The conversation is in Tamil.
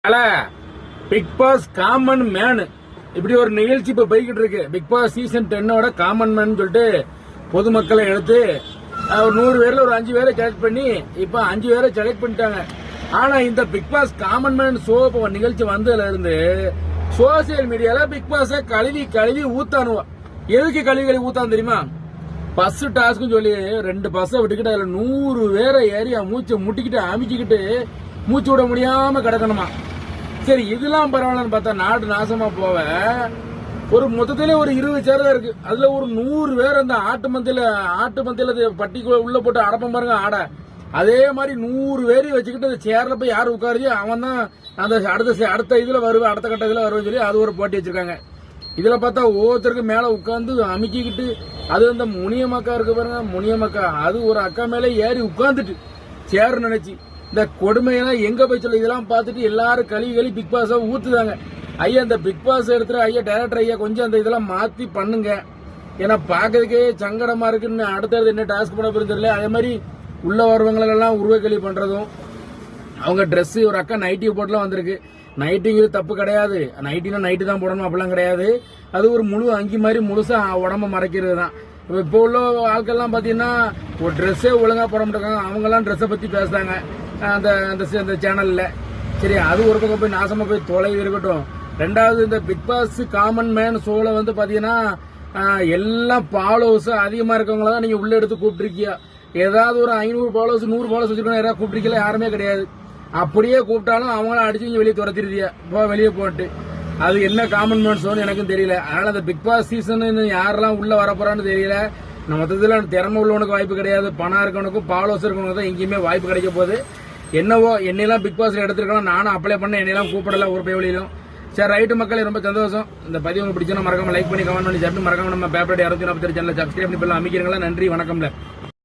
அல்ல பிக் பாஸ் காமன் மேன் இப்படி ஒரு நிகழ்ச்சி இப்ப போய்கிட்டு இருக்கு. Bigg Boss season 10 common man சொல்லிட்டு பொதுமக்களை எடுத்து ஒரு 100 பேர்ல ஒரு 5 பேரை செலக்ட் பண்ணி இப்ப 5 பேரை செலக்ட் பண்ணிட்டாங்க. ஆனா இந்த Bigg Boss common man show நிகழ்ச்சி வந்ததுல இருந்து சோசியல் மீடியால பிக் பாஸ கழுவி ஊத்தானுவா. எதுக்கு கழுவி ஊத்தான் தெரியுமா? பஸ் டாஸ்க் சொல்லி 2 பஸ்ஸை விட்டுக்கிட்டு அதுல 100 பேரை ஏறி மூச்சை முட்டிக்கிட்டு அமைச்சிக்கிட்டு மூச்சு விட முடியாம கிடக்கணுமா. சரி, இதெல்லாம் பரவாயில்லன்னு பார்த்தா நாடு நாசமா போவ ஒரு மொத்தத்திலே ஒரு 20 சேர் தான் இருக்கு. அதுல ஒரு 100 பேர் அந்த ஆட்டு மந்தையில பட்டிக்குள்ள உள்ள போட்டு அடப்பம் பாருங்க ஆட. அதே மாதிரி 100 பேரையும் வச்சுக்கிட்டு அந்த சேர்ல போய் யாரு உட்காருது அவன் தான் அந்த அடுத்த இதுல வருவேன், அடுத்த கட்ட இதுல வருவேன் சொல்லி அது ஒரு போட்டி வச்சிருக்காங்க. இதுல பார்த்தா ஒவ்வொருத்தருக்கு மேல உட்கார்ந்து அமுக்கிக்கிட்டு அது அந்த முனியமக்கா இருக்கு பாருங்க, முனியமக்கா அது ஒரு அக்கா மேல ஏறி உட்கார்ந்துட்டு சேர் நினைச்சு இந்த கொடுமையெல்லாம் எங்க போய் சொல்ல. இதெல்லாம் பார்த்துட்டு எல்லாரும் கழுவி பிக் பாஸ ஊத்துதாங்க. ஐயா இந்த பிக் பாஸ் எடுத்துற ஐயா டைரக்டர் ஐயா கொஞ்சம் அந்த இதெல்லாம் மாத்தி பண்ணுங்க. ஏன்னா பாக்கிறதுக்கே சங்கடமா இருக்குன்னு அடுத்தது என்ன டாஸ்க் பண்ண போறது தெரியல. அதே மாதிரி உள்ள வரவங்களெல்லாம் உருவக்கழி பண்றதும் அவங்க ட்ரெஸ் ஒரு அக்கா நைட்டி போட்டுலாம் வந்திருக்கு. நைட்டிங்கிறது தப்பு கிடையாது, நைட்டினா நைட்டு தான் போடணும் அப்படிலாம் கிடையாது. அது ஒரு முழு அங்கி மாதிரி முழுசா உடம்ப மறைக்கிறது தான். இப்போ உள்ள ஆட்கள்லாம் பாத்தீங்கன்னா ஒரு ட்ரெஸ்ஸே ஒழுங்கா போட மாட்டாங்க. அவங்க எல்லாம் ட்ரெஸ்ஸை பத்தி பேசுறாங்க அந்த சேனல்ல. சரி, அது ஒரு பக்கம் போய் நாசமா போய் தொலைவு இருக்கட்டும். ரெண்டாவது இந்த பிக் பாஸ் காமன் மேன் ஷோல வந்து பாத்தீங்கன்னா எல்லாம் ஃபாலோவர்ஸ் அதிகமா இருக்கவங்கள தான் நீங்க உள்ள எடுத்து கூப்பிட்டுருக்கியா. ஏதாவது ஒரு 500 ஃபாலோவர்ஸ் 100 ஃபாலோவர்ஸ் வச்சிருக்கோம், யாராவது கூப்பிட்டுருக்கல? யாருமே கிடையாது. அப்படியே கூப்பிட்டாலும் அவங்கள அடிச்சு இங்க வெளியே துரத்திருதியா, வெளியே போட்டு. அது என்ன காமன் மேன் ஷோன்னு எனக்கும் தெரியல. அதனால அந்த பிக் பாஸ் சீசன் யாரெல்லாம் உள்ள வரப்போறான்னு தெரியல. மொத்தத்துல திறமை உள்ளவனுக்கு வாய்ப்பு கிடையாது, பணம் இருக்கவனுக்கும் ஃபாலோவர்ஸ் இருக்கவனுக்கு தான் எங்கேயுமே வாய்ப்பு கிடைக்க போகுது. என்னவோ என்னெல்லாம் பிக் பாஸ்ல எடுத்துருக்கலாம், நானும் அப்ளை பண்ண என்னெல்லாம் கூப்பிடல ஒரு பேவலியிலும். சரி, ரைட்டு மக்களே, ரொம்ப சந்தோஷம். இந்த பதிவு உங்களுக்கு பிடிச்சா மறக்காம லைக் பண்ணி கமெண்ட் பண்ணி மறக்காம நம்ம பேப்பர் 647 சேனல் சப்ஸ்கிரைப் பண்ணி அமைக்கிறீங்களா. நன்றி, வணக்கம்ல.